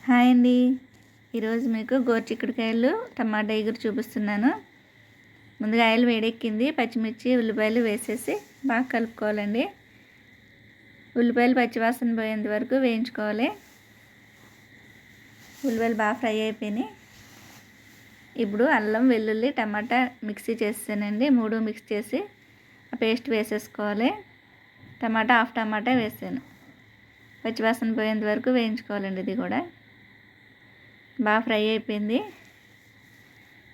Hi అండి. ఈరోజు మీకు గోరుచిక్కుడుకాయలు టమాటా ఎగురు చూపిస్తున్నాను. ముందుగా ఆయిల్ వేడెక్కింది, పచ్చిమిర్చి ఉల్లిపాయలు వేసేసి బాగా కలుపుకోవాలండి. ఉల్లిపాయలు పచ్చివాసన పోయేంత వరకు వేయించుకోవాలి. ఉల్లిపాయలు బాగా ఫ్రై అయిపోయినాయి. ఇప్పుడు అల్లం వెల్లుల్లి టమాటా మిక్సీ చేసానండి. 3 మిక్స్ చేసి ఆ పేస్ట్ వేసేసుకోవాలి. హాఫ్ టమాటా వేసాను. పచ్చివాసన పోయేంత వరకు వేయించుకోవాలండి. ఇది కూడా బాగా ఫ్రై అయిపోయింది.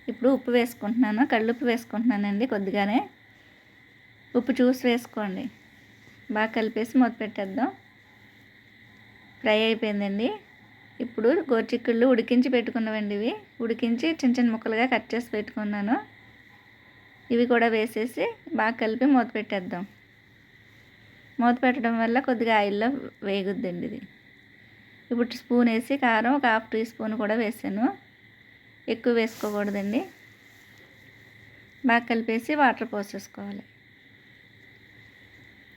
ఇప్పుడు ఉప్పు వేసుకుంటున్నాను. కళ్ళుప్పు వేసుకుంటున్నానండి. కొద్దిగానే ఉప్పు చూసి వేసుకోండి. బాగా కలిపేసి మూత పెట్టేద్దాం. ఫ్రై అయిపోయిందండి. ఇప్పుడు గోరుచిక్కుళ్ళు ఉడికించి పెట్టుకున్నవండి. ఇవి ఉడికించి చిన్న చిన్న ముక్కలుగా కట్ చేసి పెట్టుకున్నాను. ఇవి కూడా వేసేసి బాగా కలిపి మూత పెట్టేద్దాం. మూత పెట్టడం వల్ల కొద్దిగా ఆయిల్లో వేగుద్దండి ఇది. ఇప్పుడు స్పూన్ వేసి కారం ఒక 1/2 టీ స్పూన్ కూడా వేసాను. ఎక్కువ వేసుకోకూడదండి. బాగా కలిపేసి వాటర్ పోసేసుకోవాలి.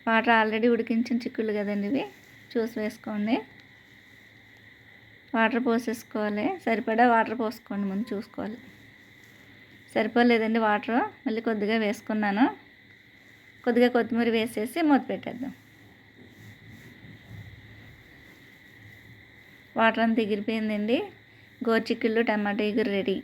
వాటర్ ఆల్రెడీ ఉడికించిన చిక్కుళ్ళు కదండి ఇవి, చూసి వేసుకోండి. వాటర్ పోసేసుకోవాలి. సరిపడా వాటర్ పోసుకోండి. ముందు చూసుకోవాలి. సరిపోలేదండి వాటర్, మళ్ళీ కొద్దిగా వేసుకున్నాను. కొద్దిగా కొత్తిమీర వేసేసి మూత పెట్టేద్దాం. వాటర్ అంతా ఎగిరిపోయిందండి. గోరుచిక్కుళ్ళు టమాటా ఎగురు రెడీ.